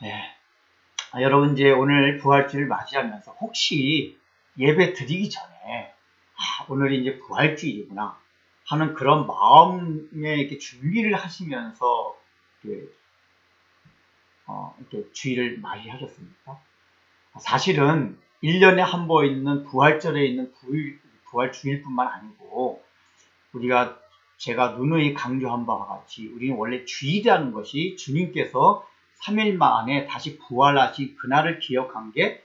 네. 여러분 이제 오늘 부활주를 맞이하면서 혹시 예배 드리기 전에 오늘이 이제 부활주일이구나 하는 그런 마음에 이렇게 준비를 하시면서 이렇게 주일을 맞이하셨습니까? 사실은 1년에 한 번 있는 부활절에 있는 부활주일뿐만 아니고 제가 누누이 강조한 바와 같이 우리는 원래 주일이라는 것이 주님께서 3일 만에 다시 부활하신 그날을 기억한 게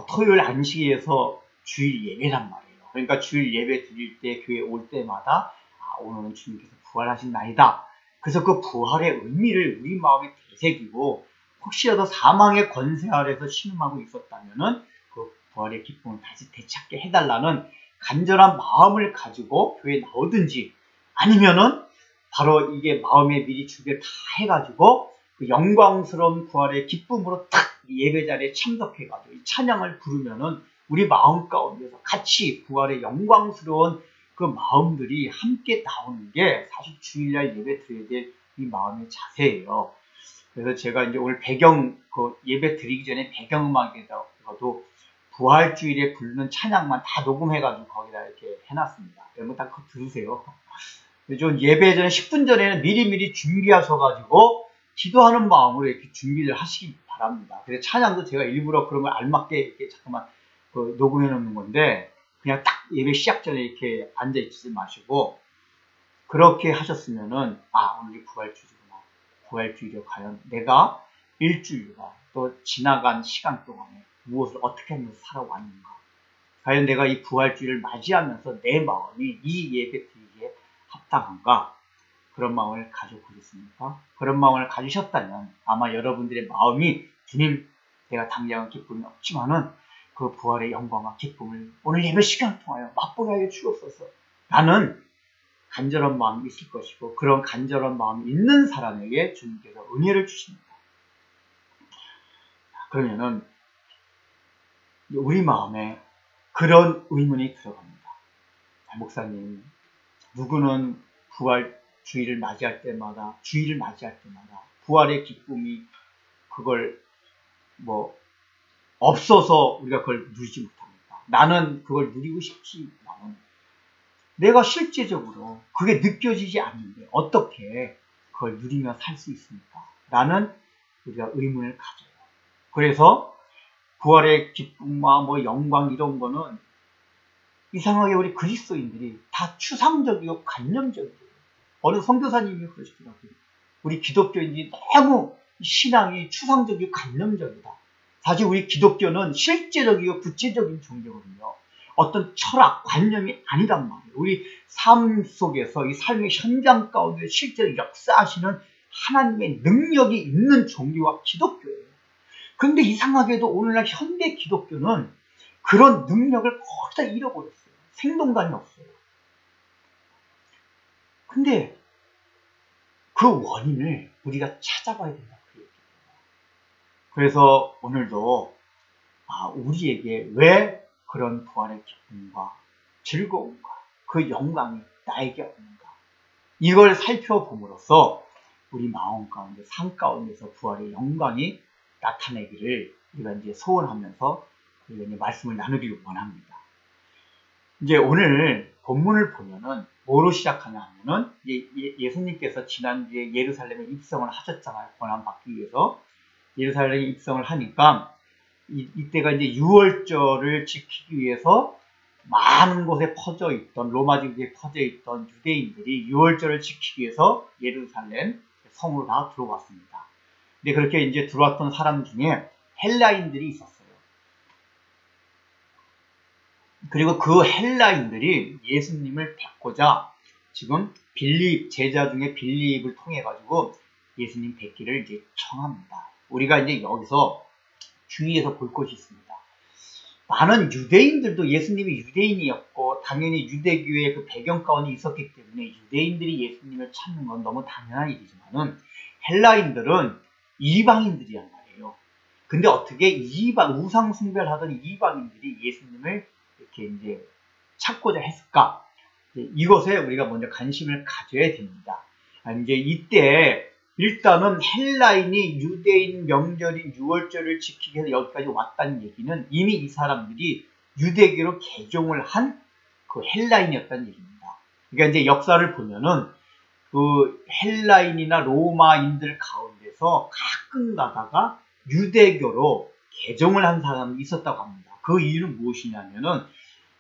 토요일 안식일에서 주일 예배란 말이에요. 그러니까 주일 예배 드릴 때 교회 올 때마다 오늘은 주님께서 부활하신 날이다. 그래서 그 부활의 의미를 우리 마음에 되새기고 혹시라도 사망의 권세 아래서 신음하고 있었다면은 그 부활의 기쁨을 다시 되찾게 해달라는 간절한 마음을 가지고 교회에 나오든지 아니면은 바로 이게 마음에 미리 준비를 다 해가지고 그 영광스러운 부활의 기쁨으로 딱 예배 자리에 참석해가지고 이 찬양을 부르면은 우리 마음 가운데서 같이 부활의 영광스러운 그 마음들이 함께 나오는 게 사실 주일날 예배 드려야 될 이 마음의 자세예요. 그래서 제가 이제 오늘 예배 드리기 전에 배경음악에다가도 부활주일에 부르는 찬양만 다 녹음해가지고 거기다 이렇게 해놨습니다. 여러분 딱 그거 들으세요. 좀 예배 전에 10분 전에는 미리미리 준비하셔가지고 기도하는 마음으로 이렇게 준비를 하시기 바랍니다. 그래서 찬양도 제가 일부러 그런 걸 알맞게 이렇게 잠깐만 녹음해 놓는 건데 그냥 딱 예배 시작 전에 이렇게 앉아있지 마시고 그렇게 하셨으면은 오늘이 부활주일이구나. 부활주일에 과연 내가 일주일과 또 지나간 시간 동안에 무엇을 어떻게 하면서 살아왔는가. 과연 내가 이 부활주일을 맞이하면서 내 마음이 이 예배 드리기에 합당한가. 그런 마음을 가지고 계셨습니까? 그런 마음을 가지셨다면 아마 여러분들의 마음이 주님 내가 당장은 기쁨이 없지만은 그 부활의 영광과 기쁨을 오늘 예배 시간을 통하여 맛보게 하여 주옵소서 라는 간절한 마음이 있을 것이고 그런 간절한 마음이 있는 사람에게 주님께서 은혜를 주십니다. 그러면은 우리 마음에 그런 의문이 들어갑니다. 목사님, 누구는 주일을 맞이할 때마다 부활의 기쁨이 그걸 없어서 우리가 그걸 누리지 못합니다. 나는 그걸 누리고 싶지만은 내가 실제적으로 그게 느껴지지 않는데 어떻게 그걸 누리며 살 수 있습니까? 라는 우리가 의문을 가져요. 그래서 부활의 기쁨과 영광 이런 거는 이상하게 우리 그리스도인들이 다 추상적이고 관념적이에요. 어느 선교사님이 그러시더라고요. 우리 기독교인들이 너무 신앙이 추상적이고 관념적이다. 사실 우리 기독교는 실제적이고 구체적인 종교거든요. 어떤 철학, 관념이 아니란 말이에요. 우리 삶 속에서 이 삶의 현장 가운데 실제로 역사하시는 하나님의 능력이 있는 종교가 기독교예요. 그런데 이상하게도 오늘날 현대 기독교는 그런 능력을 거의 다 잃어버렸어요. 생동감이 없어요. 근데 그 원인을 우리가 찾아봐야 된다. 그래서 오늘도 우리에게 왜 그런 부활의 기쁨과 즐거움과 그 영광이 나에게 없는가. 이걸 살펴봄으로써 우리 마음 가운데, 삶 가운데서 부활의 영광이 나타내기를 우리가 이제 소원하면서 우리가 이제 말씀을 나누기를 원합니다. 이제 오늘 본문을 보면은 뭐로 시작하냐 하면은 예수님께서 지난주에 예루살렘에 입성을 하셨잖아요. 고난받기 위해서. 예루살렘에 입성을 하니까 이때가 이제 유월절을 지키기 위해서 많은 곳에 퍼져 있던 로마 지구에 퍼져 있던 유대인들이 유월절을 지키기 위해서 예루살렘 성으로 다 들어왔습니다. 근데 그렇게 이제 들어왔던 사람 중에 헬라인들이 있었어요. 그리고 그 헬라인들이 예수님을 뵙고자 지금 제자 중에 빌립을 통해 가지고 예수님 뵙기를 이제 청합니다. 우리가 이제 여기서 주의해서 볼 것이 있습니다. 많은 유대인들도 예수님이 유대인이었고 당연히 유대교의 그 배경 가운데 있었기 때문에 유대인들이 예수님을 찾는 건 너무 당연한 일이지만은 헬라인들은 이방인들이란 말이에요. 근데 어떻게 우상 숭배를 하던 이방인들이 예수님을 이렇게 이제 찾고자 했을까? 이것에 우리가 먼저 관심을 가져야 됩니다. 이제 이때 일단은 헬라인이 유대인 명절인 유월절을 지키기 위해서 여기까지 왔다는 얘기는 이미 이 사람들이 유대교로 개종을 한 그 헬라인이었다는 얘기입니다. 그러니까 이제 역사를 보면은 그 헬라인이나 로마인들 가운데서 가끔 가다가 유대교로 개종을 한 사람이 있었다고 합니다. 그 이유는 무엇이냐면은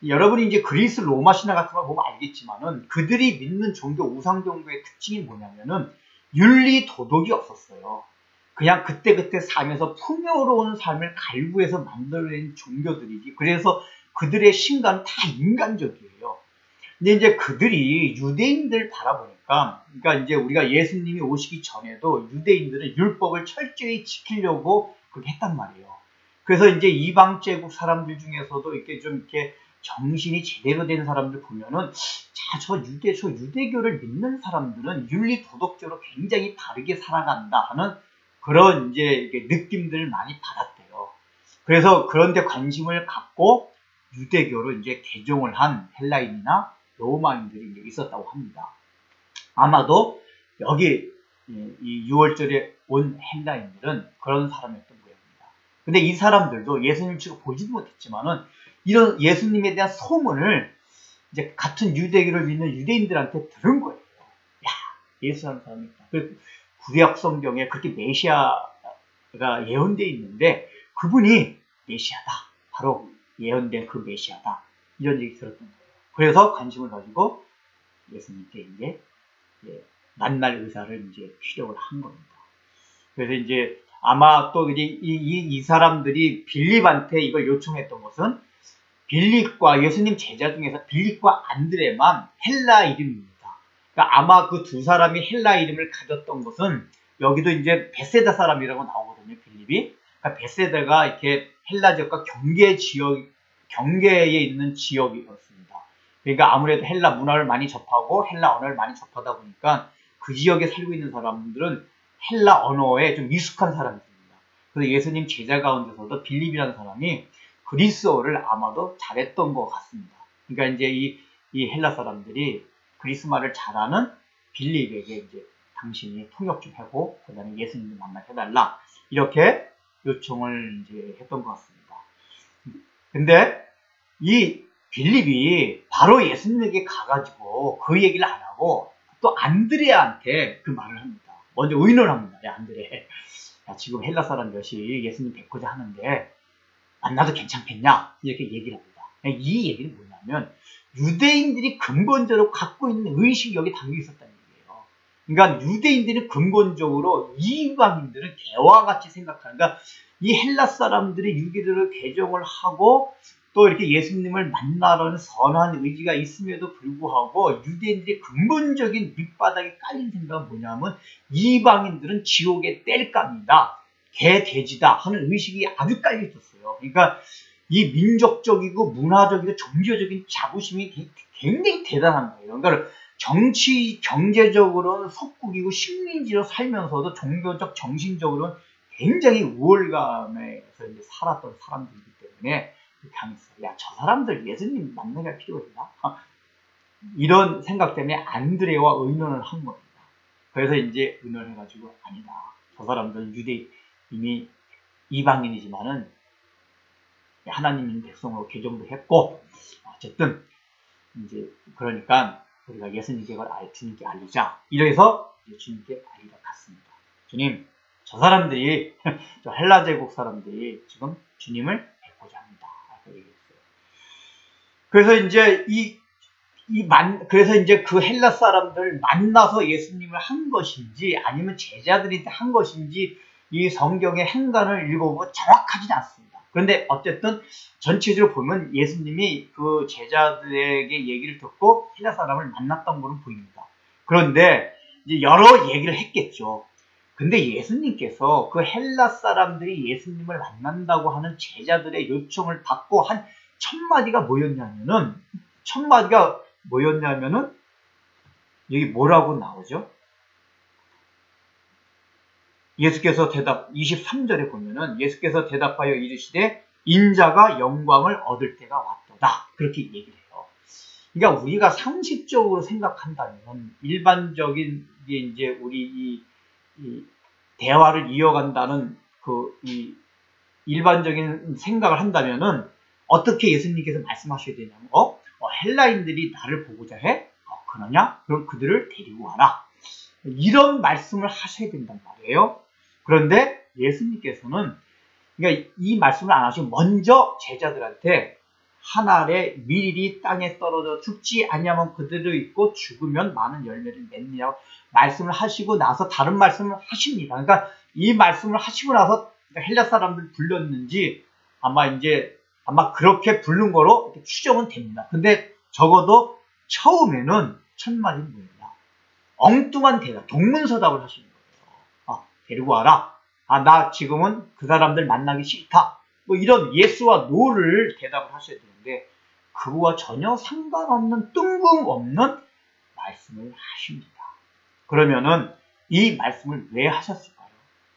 여러분이 이제 그리스 로마 신화 같은 걸 보면 알겠지만은 그들이 믿는 종교 우상 종교의 특징이 뭐냐면은 윤리 도덕이 없었어요. 그냥 그때그때 살면서 풍요로운 삶을 갈구해서 만들어낸 종교들이지. 그래서 그들의 신간은 다 인간적이에요. 근데 이제 그들이 유대인들 바라보니까, 그러니까 이제 우리가 예수님이 오시기 전에도 유대인들은 율법을 철저히 지키려고 그렇게 했단 말이에요. 그래서 이제 이방 제국 사람들 중에서도 이렇게 좀 이렇게 정신이 제대로 된 사람들 보면은, 자, 저 유대교를 믿는 사람들은 윤리 도덕적으로 굉장히 바르게 살아간다 하는 그런 이제 느낌들을 많이 받았대요. 그래서 그런 데 관심을 갖고 유대교로 이제 개종을 한 헬라인이나 로마인들이 이제 있었다고 합니다. 아마도 여기 이 6월절에 온 헬라인들은 그런 사람이었던 모양입니다. 근데 이 사람들도 예수님 치고 보지도 못했지만은 이런 예수님에 대한 소문을 이제 같은 유대교를 믿는 유대인들한테 들은 거예요. 야, 예수라는 사람이 있다. 그 구약 성경에 그렇게 메시아가 예언되어 있는데 그분이 메시아다. 바로 예언된 그 메시아다. 이런 얘기 들었던 거예요. 그래서 관심을 가지고 예수님께 이제 만날 의사를 이제 피력을 한 겁니다. 그래서 이제 아마 또 이제 이 사람들이 빌립한테 이걸 요청했던 것은 빌립과 예수님 제자 중에서 빌립과 안드레만 헬라 이름입니다. 그러니까 아마 그 두 사람이 헬라 이름을 가졌던 것은 여기도 이제 베세다 사람이라고 나오거든요. 빌립이. 그러니까 베세다가 이렇게 헬라 지역과 경계에 있는 지역이었습니다. 그러니까 아무래도 헬라 문화를 많이 접하고 헬라 언어를 많이 접하다 보니까 그 지역에 살고 있는 사람들은 헬라 언어에 좀 미숙한 사람들입니다. 그래서 예수님 제자 가운데서도 빌립이라는 사람이 그리스어를 아마도 잘했던 것 같습니다. 그러니까 이제 이 헬라 사람들이 그리스말을 잘하는 빌립에게 이제 당신이 통역 좀 하고 그다음에 예수님을 만나게 해달라 이렇게 요청을 이제 했던 것 같습니다. 근데 이 빌립이 바로 예수님에게 가가지고 그 얘기를 안 하고 또 안드레한테 그 말을 합니다. 먼저 의논을 합니다. 야, 안드레. 야, 지금 헬라 사람들이 예수님 뵙고자 하는데 만나도 괜찮겠냐? 이렇게 얘기를 합니다. 이 얘기는 뭐냐면 유대인들이 근본적으로 갖고 있는 의식이 여기 담겨 있었다는 얘기예요. 그러니까 유대인들은 근본적으로 이방인들은 개와 같이 생각하는, 그러니까 이 헬라 사람들이 유대교를 개종을 하고 또 이렇게 예수님을 만나라는 선한 의지가 있음에도 불구하고 유대인들의 근본적인 밑바닥에 깔린 생각은 뭐냐면 이방인들은 지옥의 땔감이다, 개, 돼지다 하는 의식이 아주 깔려 있었어요. 그러니까 이 민족적이고 문화적이고 종교적인 자부심이 굉장히 대단한 거예요. 그러니까 정치, 경제적으로는 속국이고 식민지로 살면서도 종교적, 정신적으로는 굉장히 우월감에서 이제 살았던 사람들이기 때문에 강했어요. 야, 저 사람들 예수님 만나게 할 필요가 있나? 이런 생각 때문에 안드레와 의논을 한 겁니다. 그래서 이제 의논을 해가지고 아니다. 저 사람들은 이미 이방인이지만은 하나님 백성으로 개종도 했고 어쨌든 이제 그러니까 우리가 예수님께 주님께 알리자. 이래서 주님께 알리러 갔습니다. 주님, 저 사람들이 저 헬라 제국 사람들이 지금 주님을 뵙고자 합니다. 얘기했어요. 그래서 이제 그래서 이제 그 헬라 사람들 만나서 예수님을 한 것인지 아니면 제자들이 한 것인지 이 성경의 행간을 읽어보면 정확하지는 않습니다. 그런데 어쨌든 전체적으로 보면 예수님이 그 제자들에게 얘기를 듣고 헬라 사람을 만났던 것으로 보입니다. 그런데 이제 여러 얘기를 했겠죠. 근데 예수님께서 그 헬라 사람들이 예수님을 만난다고 하는 제자들의 요청을 받고 한 첫마디가 뭐였냐면은 여기 뭐라고 나오죠? 예수께서 23절에 보면은 예수께서 대답하여 이르시되 인자가 영광을 얻을 때가 왔도다. 그렇게 얘기를 해요. 그러니까 우리가 상식적으로 생각한다면 일반적인 게 이제 우리 이 대화를 이어간다는 이 일반적인 생각을 한다면은 어떻게 예수님께서 말씀하셔야 되냐면 헬라인들이 나를 보고자 해? 그러냐? 그럼 그들을 데리고 와라. 이런 말씀을 하셔야 된단 말이에요. 그런데 예수님께서는 그러니까 이 말씀을 안 하시고 먼저 제자들한테 한 알의 밀이 땅에 떨어져 죽지 아니하면 그대로 있고 죽으면 많은 열매를 맺느냐고 말씀을 하시고 나서 다른 말씀을 하십니다. 그러니까 이 말씀을 하시고 나서 헬라 사람들 불렀는지 아마 그렇게 부른 거로 이렇게 추정은 됩니다. 근데 적어도 처음에는 첫 말이 뭐예요? 엉뚱한 대답, 동문서답을 하시는 거예요. 데리고 와라. 나 지금은 그 사람들 만나기 싫다. 뭐 이런 예스와 노를 대답을 하셔야 되는데 그거와 전혀 상관없는 뜬금없는 말씀을 하십니다. 그러면은 이 말씀을 왜 하셨을까요?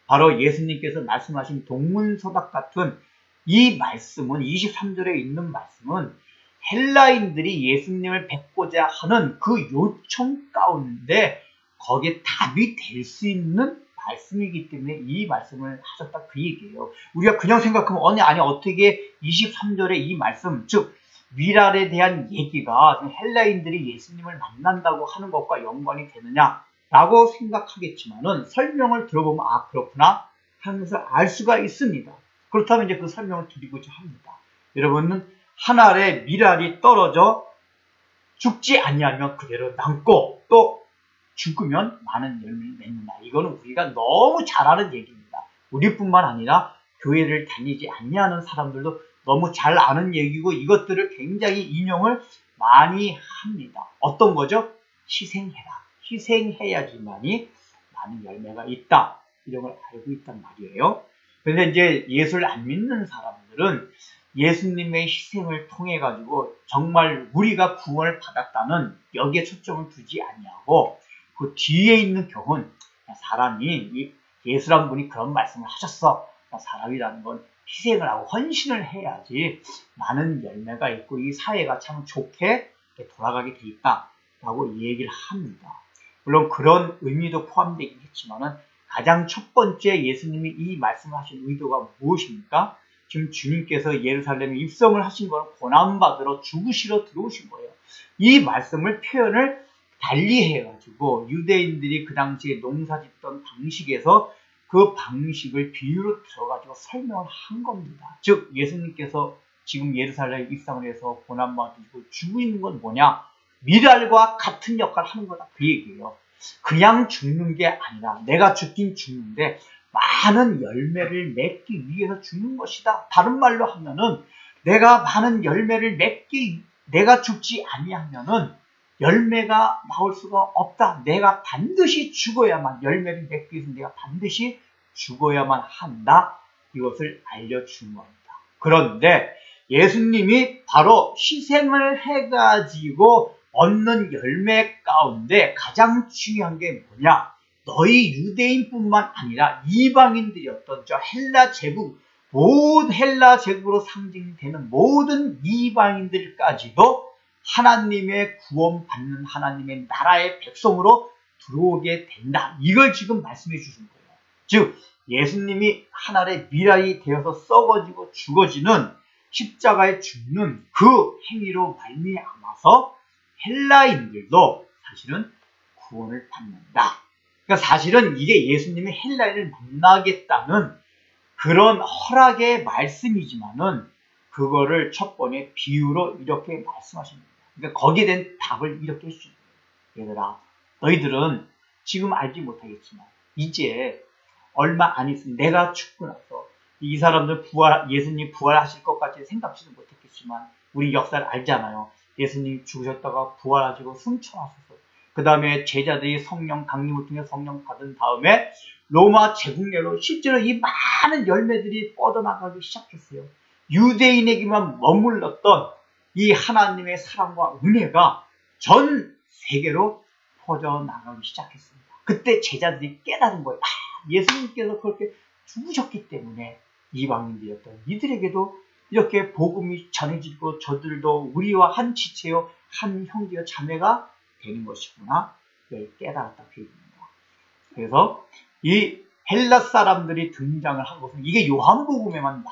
바로 예수님께서 말씀하신 동문서답 같은 이 말씀은 23절에 있는 말씀은 헬라인들이 예수님을 뵙고자 하는 그 요청 가운데 거기에 답이 될 수 있는 말씀이기 때문에 이 말씀을 하셨다 그 얘기예요. 우리가 그냥 생각하면 아니 어떻게 23절에 이 말씀 즉 미랄에 대한 얘기가 헬라인들이 예수님을 만난다고 하는 것과 연관이 되느냐라고 생각하겠지만은 설명을 들어보면 그렇구나 하면서 알 수가 있습니다. 그렇다면 이제 그 설명을 드리고자 합니다. 여러분은 한 알의 미랄이 떨어져 죽지 아니하면 그대로 남고 또 죽으면 많은 열매를 맺는다. 이거는 우리가 너무 잘 아는 얘기입니다. 우리뿐만 아니라 교회를 다니지 아니하는 사람들도 너무 잘 아는 얘기고 이것들을 굉장히 인용을 많이 합니다. 어떤 거죠? 희생해라. 희생해야지만이 많은 열매가 있다. 이런 걸 알고 있단 말이에요. 그런데 이제 예수를 안 믿는 사람들은 예수님의 희생을 통해 가지고 정말 우리가 구원을 받았다는 여기에 초점을 두지 아니하고 그 뒤에 있는 교훈, 사람이 예수란 분이 그런 말씀을 하셨어. 사람이라는 건 희생을 하고 헌신을 해야지 많은 열매가 있고 이 사회가 참 좋게 돌아가게 돼 있다라고 얘기를 합니다. 물론 그런 의미도 포함되긴 했지만은 가장 첫 번째 예수님이 이 말씀을 하신 의도가 무엇입니까? 지금 주님께서 예루살렘에 입성을 하신 건 고난받으러 죽으시러 들어오신 거예요. 이 말씀을 표현을 달리 해가지고 유대인들이 그 당시에 농사짓던 방식에서 그 방식을 비유로 들어가지고 설명을 한 겁니다. 즉 예수님께서 지금 예루살렘에 입성을 해서 고난받으시고 죽는 건 뭐냐? 미랄과 같은 역할을 하는 거다 그 얘기예요. 그냥 죽는 게 아니라 내가 죽긴 죽는데 많은 열매를 맺기 위해서 죽는 것이다. 다른 말로 하면은 내가 많은 열매를 내가 죽지 아니하면은 열매가 나올 수가 없다. 내가 반드시 죽어야만 열매를 맺기 위해서 내가 반드시 죽어야만 한다. 이것을 알려준 겁니다. 그런데 예수님이 바로 희생을 해가지고 얻는 열매 가운데 가장 중요한 게 뭐냐? 너희 유대인뿐만 아니라 이방인들이었던 저 헬라 제국, 모든 헬라 제국으로 상징되는 모든 이방인들까지도 하나님의 구원받는 하나님의 나라의 백성으로 들어오게 된다. 이걸 지금 말씀해 주신 거예요. 즉 예수님이 하나의 미랄이 되어서 썩어지고 죽어지는 십자가에 죽는 그 행위로 말미암아서 헬라인들도 사실은 구원을 받는다. 그러니까 사실은 이게 예수님이 헬라인을 만나겠다는 그런 허락의 말씀이지만은 그거를 첫 번에 비유로 이렇게 말씀하십니다. 그러니까 거기에 대한 답을 이렇게 해주신 거예요. 얘들아, 너희들은 지금 알지 못하겠지만 이제 얼마 안 있으면 내가 죽고 나서 이 사람들 예수님 부활하실 것 같이 생각지도 못했겠지만 우리 역사를 알잖아요. 예수님 죽으셨다가 부활하시고 승천하셔서 그 다음에 제자들이 성령 강림을 통해 성령 받은 다음에 로마 제국내로 실제로 이 많은 열매들이 뻗어나가기 시작했어요. 유대인에게만 머물렀던 이 하나님의 사랑과 은혜가 전 세계로 퍼져나가기 시작했습니다. 그때 제자들이 깨달은 거예요. 예수님께서 그렇게 죽으셨기 때문에 이방인들이었던 이들에게도 이렇게 복음이 전해지고 저들도 우리와 한 지체요 한 형제와 자매가 되는 것이구나. 이걸 깨달았다 그 얘기입니다. 그래서 이 헬라 사람들이 등장을 한 것은 이게 요한복음에만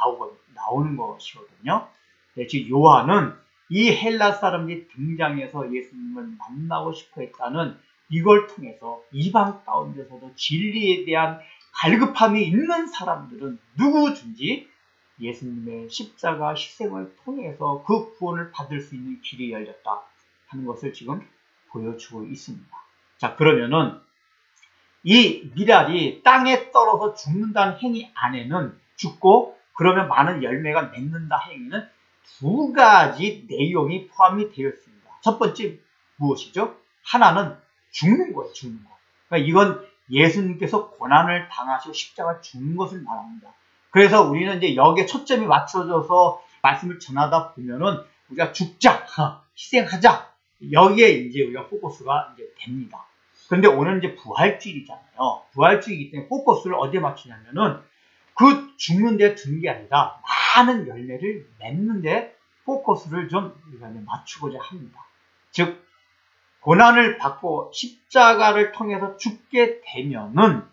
나오는 것이거든요. 네, 즉 요한은 이 헬라 사람들이 등장해서 예수님을 만나고 싶어 했다는 이걸 통해서 이방 가운데서도 진리에 대한 갈급함이 있는 사람들은 누구든지 예수님의 십자가 희생을 통해서 그 구원을 받을 수 있는 길이 열렸다 하는 것을 지금 보여주고 있습니다. 자, 그러면은 이 미랄이 땅에 떨어져 죽는다는 행위 안에는 죽고 그러면 많은 열매가 맺는다 행위는 두 가지 내용이 포함이 되어 있습니다. 첫 번째 무엇이죠? 하나는 죽는 거예요. 죽는 거. 그러니까 이건 예수님께서 고난을 당하시고 십자가 죽는 것을 말합니다. 그래서 우리는 이제 여기에 초점이 맞춰져서 말씀을 전하다 보면은 우리가 죽자, 희생하자, 여기에 이제 우리가 포커스가 이제 됩니다. 그런데 오늘 이제 부활주일이잖아요. 부활주일이기 때문에 포커스를 어디에 맞추냐면은 그 죽는 데 둔 게 아니라 많은 열매를 맺는 데 포커스를 좀 우리가 맞추고자 합니다. 즉, 고난을 받고 십자가를 통해서 죽게 되면은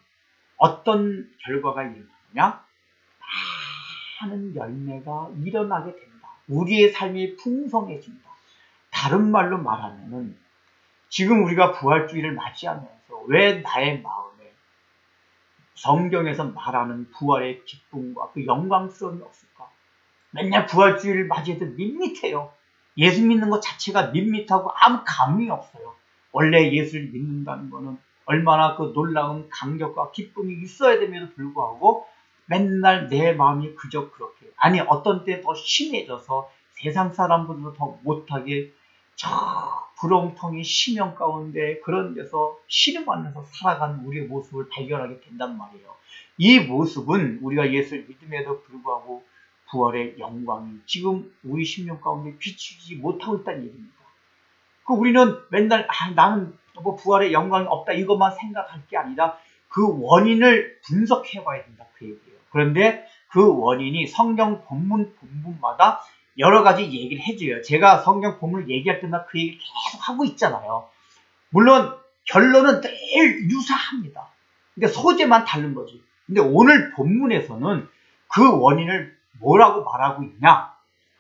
어떤 결과가 일어나느냐? 많은 열매가 일어나게 된다. 우리의 삶이 풍성해진다. 다른 말로 말하면은 지금 우리가 부활주의를 맞이하면서 왜 나의 마음에 성경에서 말하는 부활의 기쁨과 그 영광스러움이 없을까? 맨날 부활주의를 맞이해도 밋밋해요. 예수 믿는 것 자체가 밋밋하고 아무 감흥이 없어요. 원래 예수를 믿는다는 것은 얼마나 그 놀라운 감격과 기쁨이 있어야 됨에도 불구하고 맨날 내 마음이 그저 그렇게, 아니 어떤 때 더 심해져서 세상 사람보다 더 못하게 저 구렁텅이 심연 가운데 그런 데서 신음하면서 살아가는 우리의 모습을 발견하게 된단 말이에요. 이 모습은 우리가 예수를 믿음에도 불구하고 부활의 영광이 지금 우리 심령 가운데 비추지 못하고 있다는 얘기입니다. 그 우리는 맨날 나는 뭐 부활의 영광이 없다 이것만 생각할 게 아니라 그 원인을 분석해 봐야 된다 그 얘기예요. 그런데 그 원인이 성경 본문마다 여러 가지 얘기를 해줘요. 제가 성경 본문을 얘기할 때마다 그 얘기를 계속 하고 있잖아요. 물론 결론은 늘 유사합니다. 그러니까 소재만 다른 거지. 근데 오늘 본문에서는 그 원인을 뭐라고 말하고 있냐?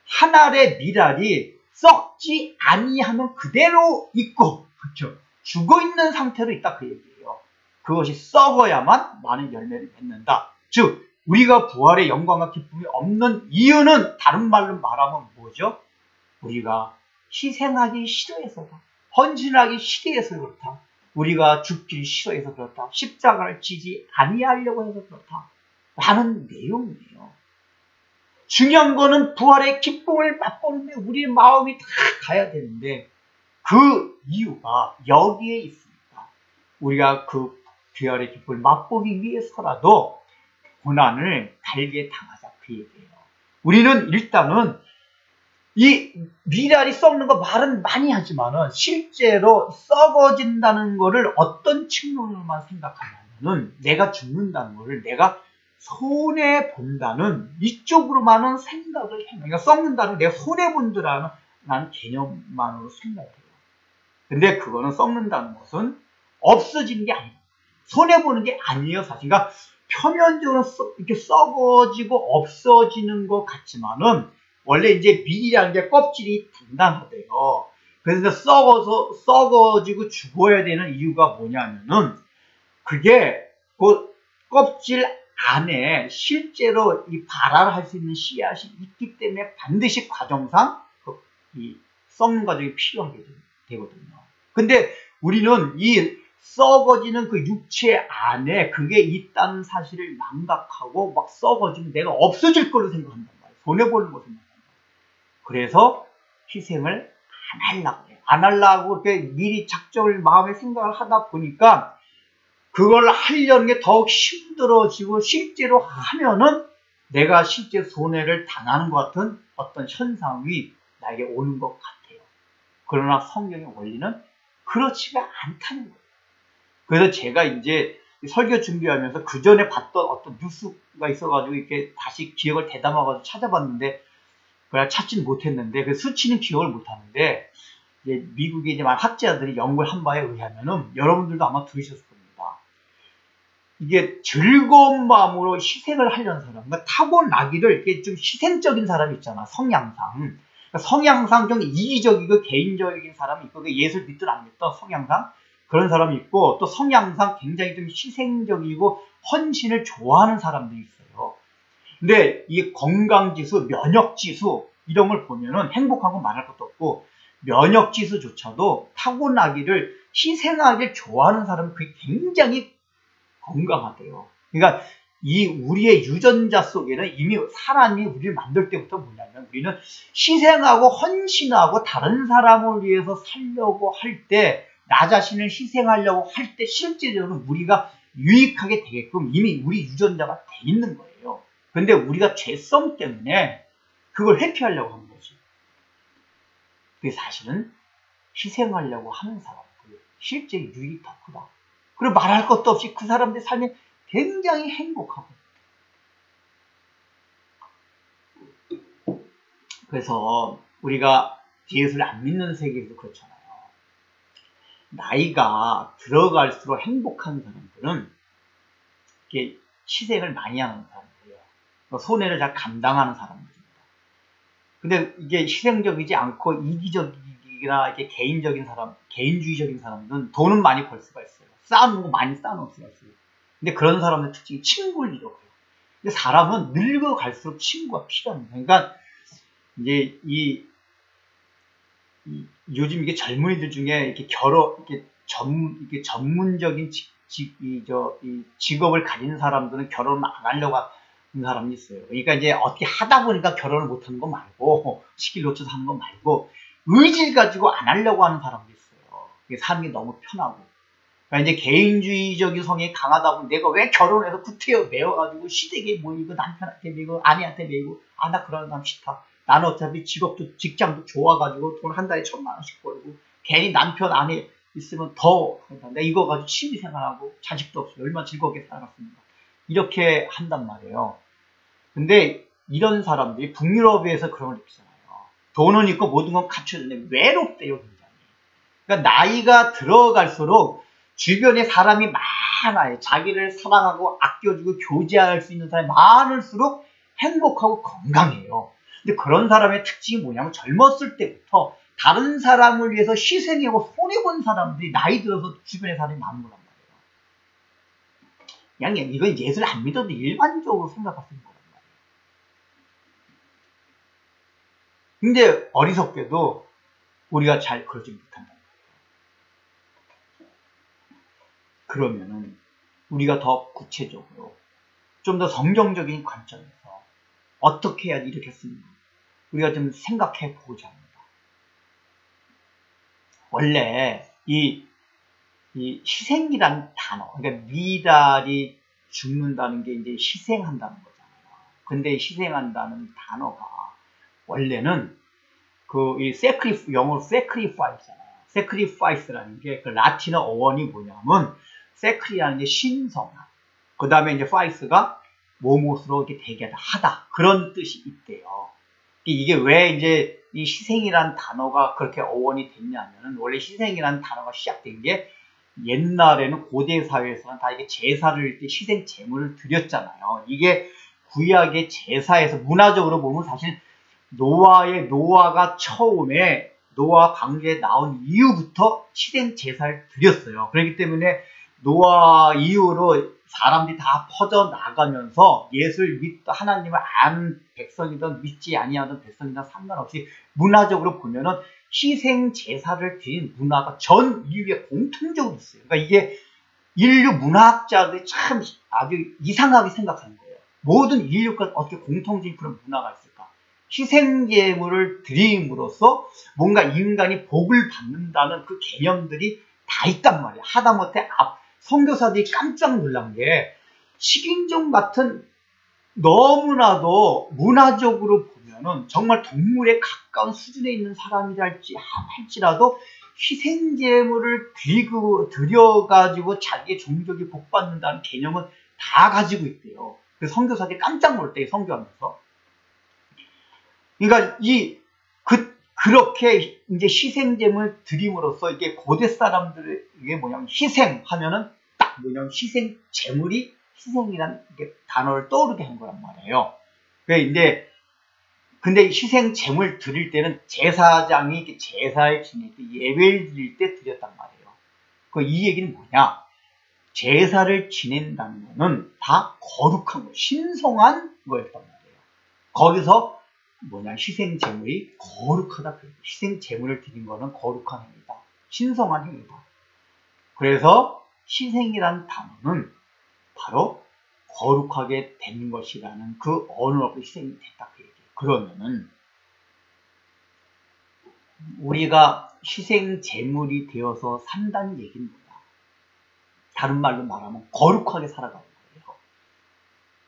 한 알의 미랄이 썩지 아니하면 그대로 있고, 그렇죠? 죽어있는 상태로 있다 그 얘기예요. 그것이 썩어야만 많은 열매를 맺는다. 즉 우리가 부활의 영광과 기쁨이 없는 이유는 다른 말로 말하면 뭐죠? 우리가 희생하기 싫어해서다. 헌신하기 싫어해서 그렇다. 우리가 죽기 싫어해서 그렇다. 십자가를 지지 아니하려고 해서 그렇다. 라는 내용이에요. 중요한 거는 부활의 기쁨을 맛보는데 우리의 마음이 다 가야 되는데 그 이유가 여기에 있습니다. 우리가 그 부활의 기쁨을 맛보기 위해서라도 고난을 달게 당하자 그 얘기예요. 우리는 일단은 이 미랄이 썩는 거 말은 많이 하지만은 실제로 썩어진다는 거를 어떤 측면으로만 생각하냐면은 내가 죽는다는 거를 내가 손해 본다는 이쪽으로만은 생각을 해요. 그러니까 썩는다는 내가 손해 본다는 개념만으로 생각해요. 근데 그거는 썩는다는 것은 없어지는 게 아니에요. 손해 보는 게 아니에요, 사실. 그러니까 표면적으로 이렇게 썩어지고 없어지는 것 같지만은 원래 이제 밀이라는 게 껍질이 단단하대요. 그래서 썩어지고 죽어야 되는 이유가 뭐냐면은 그게 그 껍질 안에 실제로 이 발화를 할 수 있는 씨앗이 있기 때문에 반드시 과정상 이 썩는 과정이 필요하게 되거든요. 근데 우리는 이 썩어지는 그 육체 안에 그게 있다는 사실을 망각하고 막 썩어지면 내가 없어질 걸로 생각한단 말이에요. 손해보는 것을 생각한단 말이에요. 그래서 희생을 안 하려고 해요. 안 하려고 이렇게 미리 작정을 마음에 생각을 하다 보니까 그걸 하려는 게 더욱 힘들어지고 실제로 하면은 내가 실제 손해를 당하는 것 같은 어떤 현상이 나에게 오는 것 같아요. 그러나 성경의 원리는 그렇지가 않다는 거예요. 그래서 제가 이제 설교 준비하면서 그 전에 봤던 어떤 뉴스가 있어가지고 이렇게 다시 기억을 되담아가지고 찾아봤는데 그냥 찾지는 못했는데 그 수치는 기억을 못하는데 이제 미국의 이제 학자들이 연구를 한 바에 의하면은 여러분들도 아마 들으셨을 겁니다. 이게 즐거운 마음으로 희생을 하려는 사람, 그러니까 타고나기를 이게 좀 희생적인 사람이 있잖아, 성향상. 그러니까 성향상 좀 이기적이고 개인적인 사람이 있고, 예술 믿든 안 믿든 성향상 그런 사람이 있고, 또 성향상 굉장히 좀 희생적이고 헌신을 좋아하는 사람들이 있어요. 근데 이 건강지수, 면역지수 이런 걸 보면은 행복한 건 말할 것도 없고, 면역지수조차도 타고나기를 희생하기를 좋아하는 사람은 그게 굉장히 건강하대요. 그러니까 이 우리의 유전자 속에는 이미 사람이 우리를 만들 때부터 뭐냐면, 우리는 희생하고 헌신하고 다른 사람을 위해서 살려고 할 때, 나 자신을 희생하려고 할 때 실제로는 우리가 유익하게 되게끔 이미 우리 유전자가 돼 있는 거예요. 그런데 우리가 죄성 때문에 그걸 회피하려고 하는 거지. 그게 사실은 희생하려고 하는 사람들 실제 유익이 더 크다. 그리고 말할 것도 없이 그 사람들의 삶이 굉장히 행복하고. 그래서 우리가 예수를 안 믿는 세계에서 그렇잖아요. 나이가 들어갈수록 행복한 사람들은 이렇게 희생을 많이 하는 사람들이에요. 손해를 잘 감당하는 사람들입니다. 근데 이게 희생적이지 않고 이기적이나 이렇게 개인적인 사람, 개인주의적인 사람들은 돈은 많이 벌 수가 있어요. 쌓아놓은 거 많이 쌓아놓을 수가 있어요. 근데 그런 사람의 특징이 친구를 잃어버려요. 근데 사람은 늙어갈수록 친구가 필요합니다. 그러니까 이제 요즘 이게 젊은이들 중에 이렇게 이렇게 전문적인 직업을 가진 사람들은 결혼을 안 하려고 하는 사람이 있어요. 그러니까 이제 어떻게 하다 보니까 결혼을 못 하는 거 말고, 시기를 놓쳐서 하는 거 말고, 의지를 가지고 안 하려고 하는 사람도 있어요. 이게 사는 게 너무 편하고. 그러니까 이제 개인주의적인 성향이 강하다 보면 내가 왜 결혼해서 구태여 매워가지고 시댁에 모이고 남편한테 매이고 아내한테 매이고, 나 그런 사람 싫다. 나는 어차피 직장도 좋아가지고 돈 한 달에 1,000만 원씩 벌고, 괜히 남편 아내 있으면 더 내가 이거 가지고 취미생활하고 자식도 없어요. 얼마나 즐겁게 살아갔습니까. 이렇게 한단 말이에요. 근데 이런 사람들이 북유럽에서 그런 걸 느끼잖아요. 돈은 있고 모든 건 갖춰졌는데 외롭대요, 굉장히. 그러니까 나이가 들어갈수록 주변에 사람이 많아요. 자기를 사랑하고 아껴주고 교제할 수 있는 사람이 많을수록 행복하고 건강해요. 근데 그런 사람의 특징이 뭐냐면, 젊었을 때부터 다른 사람을 위해서 희생하고 손해본 사람들이 나이 들어서 주변에 사람이 많은 거란 말이에요. 그냥 이건 예술 안 믿어도 일반적으로 생각할 수 있는 거란 말이에요. 근데 어리석게도 우리가 잘 그러지 못한다. 그러면은 우리가 더 구체적으로 좀 더 성경적인 관점에서 어떻게 해야지 이렇게 쓰는가 우리가 좀 생각해 보고자 합니다. 원래 이 희생이란 단어, 그러니까 미달이 죽는다는 게 이제 희생한다는 거잖아요. 근데 희생한다는 단어가 원래는 영어로 sacrifice잖아요. sacrifice라는 게 그 라틴어 어원이 뭐냐면, sacri라는 게 신성한, 그 다음에 이제 fice가 뭐뭇으로 이렇게 되게 하다, 그런 뜻이 있대요. 이게 왜 이제 이 희생이란 단어가 그렇게 어원이 됐냐면은, 원래 희생이란 단어가 시작된 게 옛날에는 고대 사회에서는 다 이게 제사를 이렇게 희생 제물을 드렸잖아요. 이게 구약의 제사에서 문화적으로 보면 사실 노아가 처음에 노아 방주에 나온 이후부터 희생 제사를 드렸어요. 그렇기 때문에 노아 이후로 사람들이 다 퍼져 나가면서 예수를 하나님을 아는 백성이든 믿지 아니하던 백성이든 상관없이 문화적으로 보면은 희생 제사를 드린 문화가 전 인류에 공통적으로 있어요. 그러니까 이게 인류 문화학자들이 참 아주 이상하게 생각하는 거예요. 모든 인류가 어떻게 공통적인 그런 문화가 있을까? 희생 제물을 드림으로써 뭔가 인간이 복을 받는다는 그 개념들이 다 있단 말이에요. 하다못해 선교사들이 깜짝 놀란 게, 식인종 같은 너무나도 문화적으로 보면은 정말 동물에 가까운 수준에 있는 할지라도 희생제물을 드려가지고 자기의 종족이 복받는다는 개념은 다 가지고 있대요. 그래서 선교사들이 깜짝 놀대요, 선교하면서. 그러니까 그렇게 이제 희생제물 드림으로써 이게 고대 사람들에게 뭐냐면, 희생하면은 딱 딱 뭐냐면 희생 제물이 희생이라는 단어를 떠오르게 한 거란 말이에요. 근데 희생 제물 드릴 때는 제사장이 이렇게 제사를 지낼 때 예배를 드릴 때 드렸단 말이에요. 이 얘기는 뭐냐? 제사를 지낸다는 거는 다 거룩한 거, 신성한 거였단 말이에요. 거기서 뭐냐? 희생 제물이 거룩하다. 희생 제물을 드린 거는 거룩한 행위다. 신성한 행위다. 그래서 희생이란 단어는 바로 거룩하게 된 것이라는 그 언어로 희생이 됐다. 그 얘기예요. 그러면은 우리가 희생 제물이 되어서 산다는 얘기는 뭐야? 다른 말로 말하면 거룩하게 살아가는 거예요.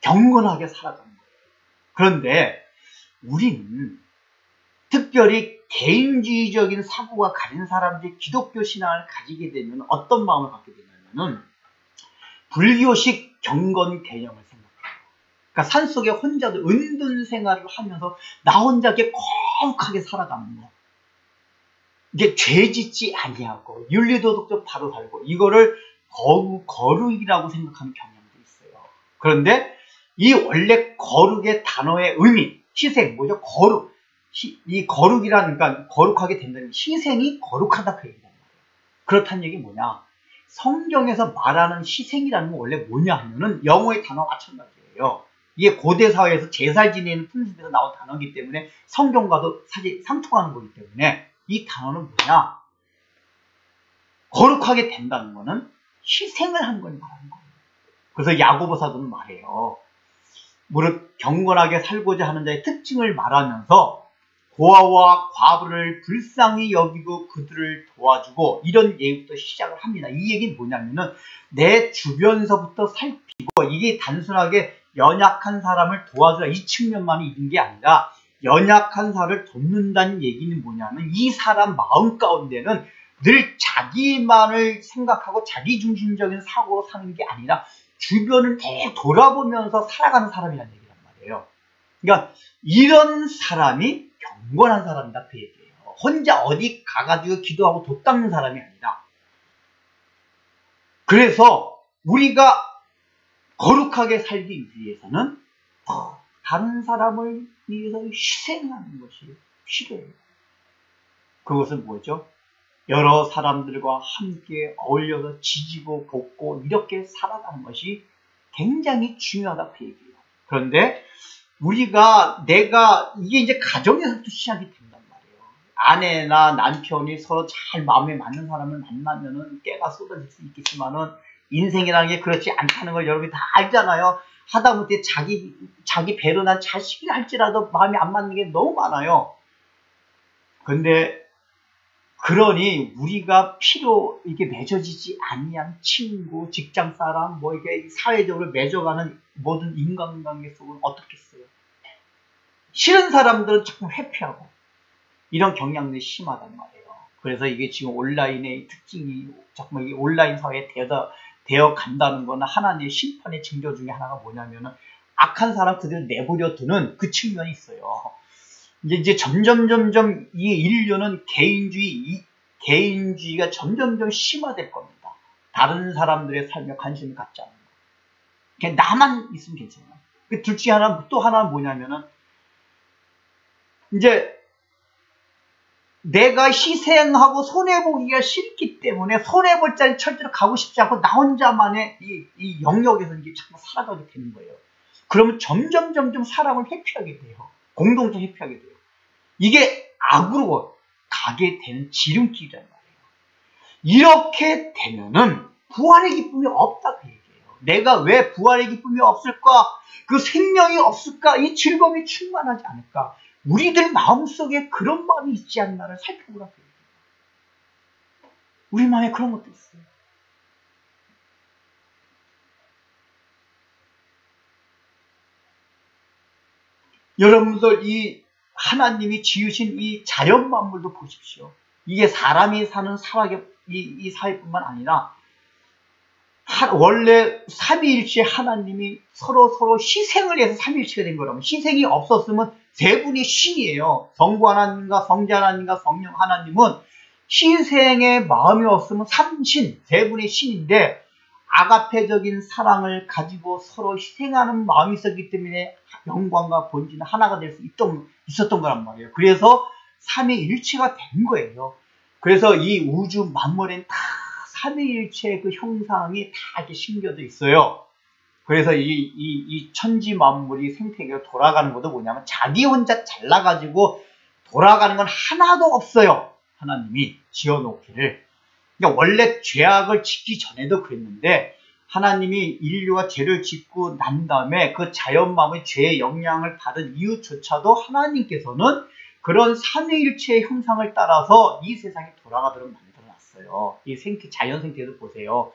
경건하게 살아가는 거예요. 그런데 우리는 특별히 개인주의적인 사고가 가진 사람들이 기독교 신앙을 가지게 되면 어떤 마음을 갖게 되냐면은 불교식 경건 개념을 생각해요. 그러니까 산속에 혼자도 은둔 생활을 하면서 나 혼자 이렇게 거룩하게 살아가는 거. 이게 죄 짓지 아니하고 윤리도덕적 바로 살고 이거를 거룩이라고 생각하는 경향도 있어요. 그런데 이 원래 거룩의 단어의 의미, 희생, 뭐죠? 거룩. 이 거룩이라는, 그러니까 거룩하게 된다는 희생이 거룩하다 그 얘기란 말이에요. 그렇다는 얘기 뭐냐? 성경에서 말하는 희생이라는 건 원래 뭐냐 하면은 영어의 단어와 마찬가지예요. 이게 고대 사회에서 제사 지내는 풍습에서 나온 단어이기 때문에 성경과도 사실 상통하는 거기 때문에 이 단어는 뭐냐? 거룩하게 된다는 거는 희생을 한 걸 말하는 거예요. 그래서 야고보 사도는 말해요. 무릇 경건하게 살고자 하는 자의 특징을 말하면서 고아와 과부를 불쌍히 여기고 그들을 도와주고 이런 얘기부터 시작을 합니다. 이 얘기는 뭐냐면은 내 주변서부터 살피고 이게 단순하게 연약한 사람을 도와주라 이 측면만 있는 게 아니라 연약한 사람을 돕는다는 얘기는 뭐냐면 이 사람 마음 가운데는 늘 자기만을 생각하고 자기중심적인 사고로 사는 게 아니라 주변을 계속 돌아보면서 살아가는 사람이라는 얘기란 말이에요. 그러니까 이런 사람이 경건한 사람이다 그 얘기예요. 혼자 어디 가가지고 기도하고 돛 닦는 사람이 아니라. 그래서 우리가 거룩하게 살기 위해서는 다른 사람을 위해서 희생하는 것이 필요해요. 그것은 뭐죠? 여러 사람들과 함께 어울려서 지지고 볶고 이렇게 살아가는 것이 굉장히 중요하다 그 얘기예요. 그런데 이게 이제 가정에서부터 시작이 된단 말이에요. 아내나 남편이 서로 잘 마음에 맞는 사람을 만나면은 깨가 쏟아질 수 있겠지만은 인생이라는 게 그렇지 않다는 걸 여러분이 다 알잖아요. 하다못해 자기 배로 난 자식이 할지라도 마음이 안 맞는 게 너무 많아요. 근데 그러니 우리가 이게 맺어지지 아니한 친구, 직장 사람, 이게 사회적으로 맺어가는 모든 인간관계 속은 어떻겠어요? 싫은 사람들은 자꾸 회피하고 이런 경향들이 심하단 말이에요. 그래서 이게 지금 온라인의 특징이 정말 온라인 사회에 되어 간다는 거는 하나님의 심판의 징조 중에 하나가 뭐냐면은 악한 사람 그대로 내버려 두는 그 측면이 있어요. 이제 점점 이 인류는 개인주의가 점점 심화될 겁니다. 다른 사람들의 삶에 관심을 갖지 않는 거. 그냥 나만 있으면 괜찮아요. 둘 중에 또 하나는 뭐냐면은 이제 내가 희생하고 손해보기가 싫기 때문에 손해볼 자리 철저로 가고 싶지 않고 나 혼자만의 이 영역에서 이게 자꾸 살아가게 되는 거예요. 그러면 점점 사람을 회피하게 돼요. 공동체 회피하게 돼요. 이게 악으로 가게 되는 지름길이란 말이에요. 이렇게 되면은 부활의 기쁨이 없다 그 얘기예요. 내가 왜 부활의 기쁨이 없을까? 그 생명이 없을까? 이 즐거움이 충만하지 않을까? 우리들 마음속에 그런 마음이 있지 않나를 살펴보라 그 얘기예요. 우리 마음에 그런 것도 있어요. 여러분들 이 하나님이 지으신 이 자연 만물도 보십시오. 이게 사람이 사는 이 사회뿐만 아니라 원래 삼위일체 하나님이 서로 희생을 해서 삼위일체가 된 거라면 희생이 없었으면 세 분이 신이에요. 성부 하나님과 성자 하나님과 성령 하나님은 희생의 마음이 없으면 삼신, 세 분의 신인데 아가페적인 사랑을 가지고 서로 희생하는 마음이 있었기 때문에 영광과 본질은 하나가 될 수 있었던 거란 말이에요. 그래서 삼위일체가 된 거예요. 그래서 이 우주 만물엔 다 삼위일체의 그 형상이 다 이렇게 심겨져 있어요. 그래서 이 천지 만물이 생태계로 돌아가는 것도 뭐냐면 자기 혼자 잘나가지고 돌아가는 건 하나도 없어요. 하나님이 지어놓기를. 그러니까 원래 죄악을 짓기 전에도 그랬는데 하나님이 인류가 죄를 짓고 난 다음에 그 자연마음의 죄의 영향을 받은 이유조차도 하나님께서는 그런 삼위일체의 형상을 따라서 이 세상이 돌아가도록 만들어놨어요. 이 자연 생태도 보세요.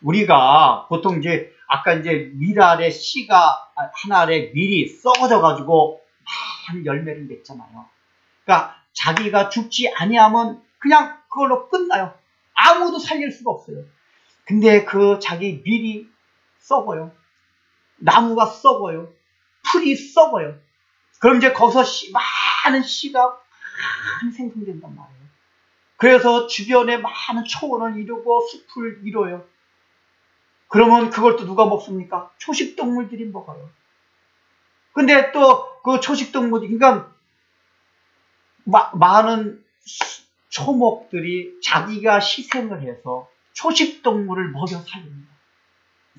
우리가 보통 이제 아까 이제 밀 아래 씨가 하나 아래 밀이 썩어져 가지고 많은 열매를 맺잖아요. 그러니까 자기가 죽지 아니하면 그냥 그걸로 끝나요. 아무도 살릴 수가 없어요. 근데 그 자기 밀이 썩어요. 나무가 썩어요. 풀이 썩어요. 그럼 이제 거기서 많은 씨가 생성된단 말이에요. 그래서 주변에 많은 초원을 이루고 숲을 이뤄요. 그러면 그걸 또 누가 먹습니까? 초식동물들이 먹어요. 근데 또 그 초식동물이, 그러니까 많은 초목들이 자기가 희생을 해서 초식동물을 먹여 살립니다.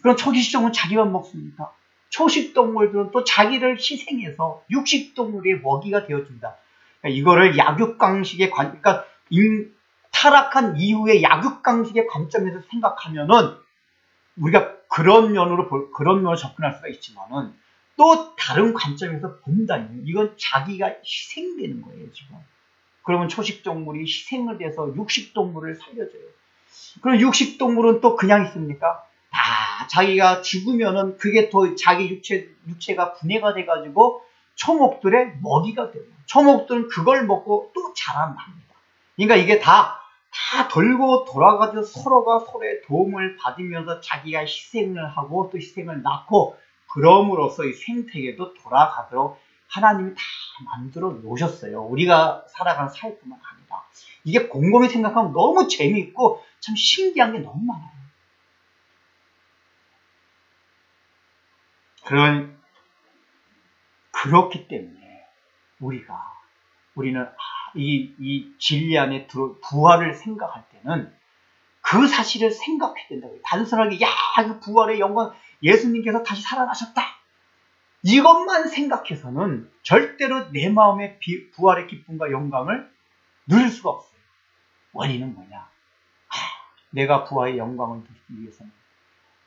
그럼 초식동물은 자기만 먹습니까? 초식동물들은 또 자기를 희생해서 육식동물의 먹이가 되어준다. 그러니까 이거를 약육강식의 그러니까 타락한 이후의 약육강식의 관점에서 생각하면은 우리가 그런 면으로 접근할 수가 있지만은 또 다른 관점에서 본다면 이건 자기가 희생되는 거예요, 지금. 그러면 초식동물이 희생을 해서 육식동물을 살려줘요. 그럼 육식동물은 또 그냥 있습니까? 다 자기가 죽으면은 그게 또 자기 육체가 분해가 돼가지고 초목들의 먹이가 돼요. 초목들은 그걸 먹고 또 자란답니다. 그러니까 이게 다 돌고 돌아가지고 서로가 서로의 도움을 받으면서 자기가 희생을 하고 또 희생을 낳고 그럼으로써 이 생태계도 돌아가도록 하나님이 다 만들어 놓으셨어요. 우리가 살아가는 사회뿐만 아니라. 이게 곰곰이 생각하면 너무 재미있고 참 신기한 게 너무 많아요. 그렇기 때문에 우리는 이 진리 안에 부활을 생각할 때는 그 사실을 생각해야 된다고요. 단순하게 그 부활의 영광, 예수님께서 다시 살아나셨다, 이것만 생각해서는 절대로 내 마음의 부활의 기쁨과 영광을 누릴 수가 없어요. 원인은 뭐냐? 내가 부활의 영광을 누리기 위해서는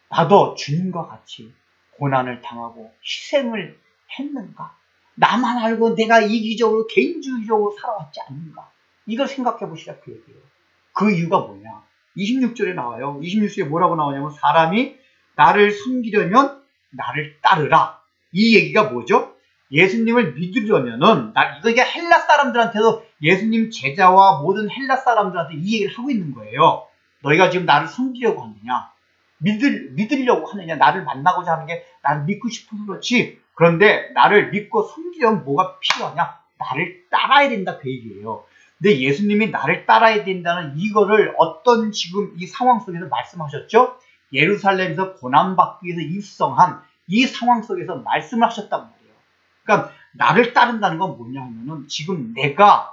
나도 주님과 같이 고난을 당하고 희생을 했는가? 나만 알고 내가 이기적으로 개인주의적으로 살아왔지 않는가? 이걸 생각해 보시라, 그 얘기예요. 그 이유가 뭐냐? 26절에 나와요. 26절에 뭐라고 나오냐면 사람이 나를 섬기려면 나를 따르라. 이 얘기가 뭐죠? 예수님을 믿으려면은, 이게 헬라 사람들한테도, 예수님 제자와 모든 헬라 사람들한테 이 얘기를 하고 있는 거예요. 너희가 지금 나를 섬기려고 하느냐? 믿으려고 하느냐? 나를 만나고자 하는 게 나를 믿고 싶어서 그렇지. 그런데 나를 믿고 섬기려면 뭐가 필요하냐? 나를 따라야 된다, 그 얘기예요. 근데 예수님이 나를 따라야 된다는 이거를 어떤 지금 이 상황 속에서 말씀하셨죠? 예루살렘에서 고난받기 위해서 입성한 이 상황 속에서 말씀을 하셨단 말이에요. 그러니까 나를 따른다는 건 뭐냐 하면은 지금 내가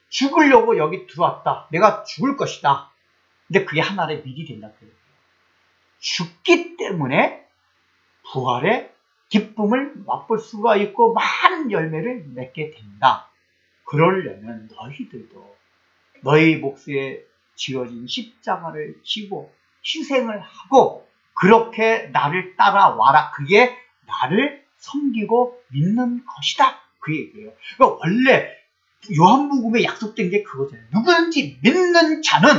죽으려고 여기 들어왔다. 내가 죽을 것이다. 근데 그게 하나의 미리 된다, 그 얘기예요. 죽기 때문에 부활의 기쁨을 맛볼 수가 있고 많은 열매를 맺게 된다. 그러려면 너희들도 너희 몫에 지어진 십자가를 지고 희생을 하고 그렇게 나를 따라와라. 그게 나를 섬기고 믿는 것이다, 그 얘기예요. 그러니까 원래 요한복음에 약속된 게 그거잖아요. 누구든지 믿는 자는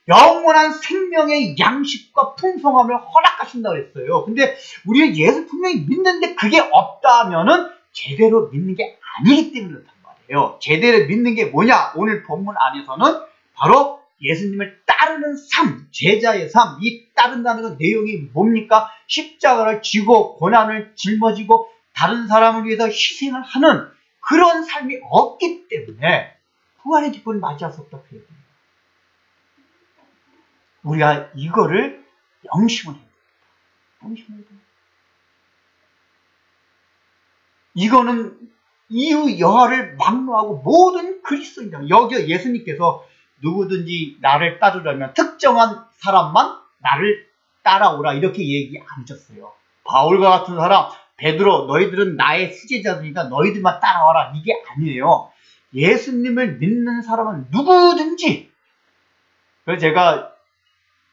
영원한 생명의 양식과 풍성함을 허락하신다고 그랬어요. 근데 우리는 예수 분명히 믿는데 그게 없다면은 제대로 믿는 게 아니기 때문에 그렇단 말이에요. 제대로 믿는 게 뭐냐? 오늘 본문 안에서는 바로 예수님을 따르는 삶, 제자의 삶. 이 따른다는 건 내용이 뭡니까? 십자가를 지고 고난을 짊어지고 다른 사람을 위해서 희생을 하는 그런 삶이 없기 때문에 부활의 기쁨을 맞이할 수 없다, 그 얘기예요. 우리가 이거를 명심을 해야 돼요. 너무 심해요. 이거는 이유 여하를 막론하고 모든 그리스도인들, 여기 예수님께서 누구든지 나를 따르려면 특정한 사람만 나를 따라오라 이렇게 얘기 안 하셨어요. 바울과 같은 사람, 베드로, 너희들은 나의 수제자들이니까 너희들만 따라와라 이게 아니에요. 예수님을 믿는 사람은 누구든지. 그래서 제가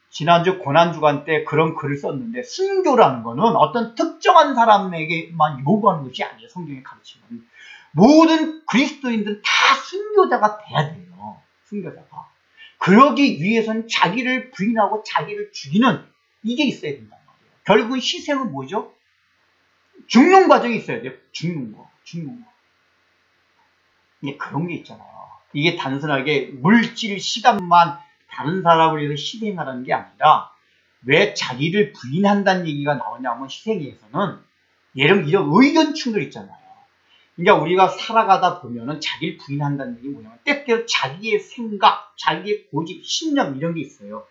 지난주 고난주간 때 그런 글을 썼는데, 순교라는 거는 어떤 특정한 사람에게만 요구하는 것이 아니에요. 성경의 가르침은 모든 그리스도인들은 다 순교자가 돼야 돼요. 순교자가. 그러기 위해서는 자기를 부인하고 자기를 죽이는 이게 있어야 된단 말이에요. 결국은 희생은 뭐죠? 죽는 과정이 있어야 돼요. 죽는 거. 이게 그런 게 있잖아요. 이게 단순하게 물질, 시간만 다른 사람을 위해서 희생하라는 게 아니라, 왜 자기를 부인한다는 얘기가 나오냐면, 희생에서는 이런 의견 충돌 있잖아요. 그러니까 우리가 살아가다 보면은 자기를 부인한다는 얘기 뭐냐면, 때때로 자기의 생각, 자기의 고집, 신념 이런 게 있어요.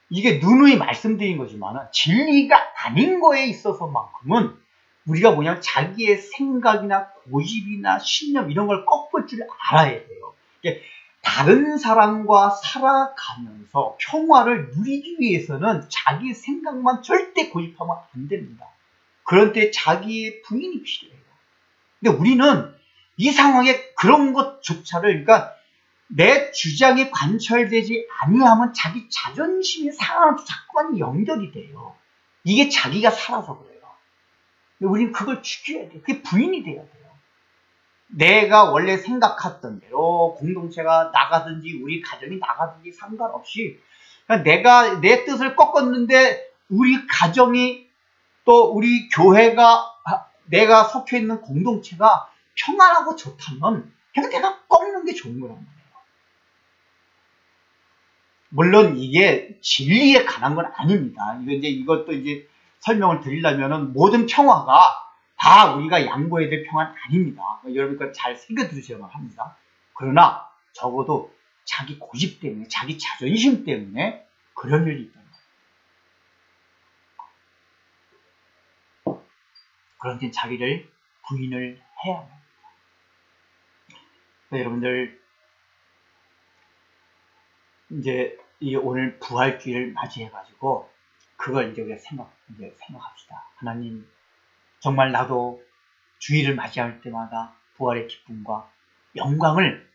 이게 누누이 말씀드린 거지만은 진리가 아닌 거에 있어서만큼은 우리가 뭐냐면 자기의 생각이나 고집이나 신념 이런 걸 꺾을 줄 알아야 돼요. 다른 사람과 살아가면서 평화를 누리기 위해서는 자기 생각만 절대 고집하면 안 됩니다. 그런 때 자기의 부인이 필요해요. 근데 우리는 이상하게 그런 것조차를, 그러니까 내 주장이 관철되지 아니하면 자기 자존심이 상하면서 자꾸만 연결이 돼요. 이게 자기가 살아서 그래요. 근데 우리는 그걸 지켜야 돼요. 그게 부인이 돼야 돼요. 내가 원래 생각했던 대로 공동체가 나가든지 우리 가정이 나가든지 상관없이, 그러니까 내가 내 뜻을 꺾었는데 우리 가정이 또 우리 교회가 내가 속해 있는 공동체가 평안하고 좋다면 그냥 내가 꺾는 게 좋은 거란 말이에요. 물론 이게 진리에 관한 건 아닙니다. 이것도 이제 설명을 드리려면은 모든 평화가 다 우리가 양보해야 될 평화는 아닙니다. 여러분 그 잘 새겨 들으셔야만 합니다. 그러나 적어도 자기 고집 때문에, 자기 자존심 때문에 그런 일이 있단 말이에요. 그런 데 자기를 부인을 해야 합니다. 여러분들 이제 오늘 부활주의를 맞이해가지고 그걸 이제 우리가 생각합시다. 하나님, 정말 나도 주일을 맞이할 때마다 부활의 기쁨과 영광을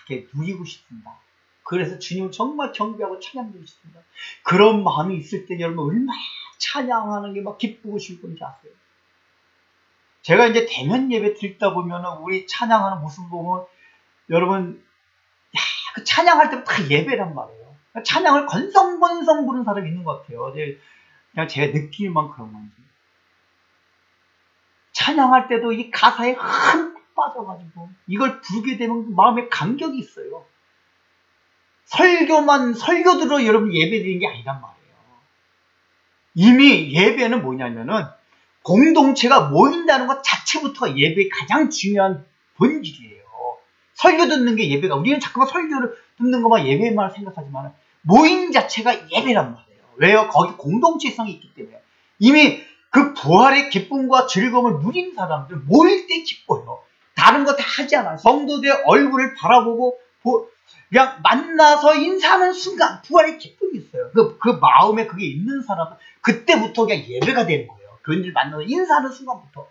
이렇게 누리고 싶습니다. 그래서 주님을 정말 경배하고 찬양드리고 싶습니다. 그런 마음이 있을 때 여러분 얼마나 찬양하는 게 막 기쁘고 싶은지 아세요? 제가 이제 대면 예배 드리다 보면 우리 찬양하는 모습 보면 여러분, 그 찬양할 때 다 예배란 말이에요. 찬양을 건성건성 부르는 사람이 있는 것 같아요. 그냥 제가 느끼는 그런 건지. 찬양할 때도 이 가사에 흠 빠져가지고 이걸 부르게 되면 마음에 감격이 있어요. 설교들로 여러분 예배 드리는 게 아니란 말이에요. 이미 예배는 뭐냐면은 공동체가 모인다는 것 자체부터가 예배의 가장 중요한 본질이에요. 설교 듣는 게 예배가, 우리는 자꾸만 설교를 듣는 것만 예배만 생각하지만 모임 자체가 예배란 말이에요. 왜요? 거기 공동체성이 있기 때문에. 이미 그 부활의 기쁨과 즐거움을 누린 사람들 모일 때 기뻐요. 다른 거 다 하지 않아요. 성도들의 얼굴을 바라보고 그냥 만나서 인사하는 순간 부활의 기쁨이 있어요. 그 마음에 그게 있는 사람은 그때부터 그냥 예배가 되는 거예요. 그런 일 만나서 인사하는 순간부터.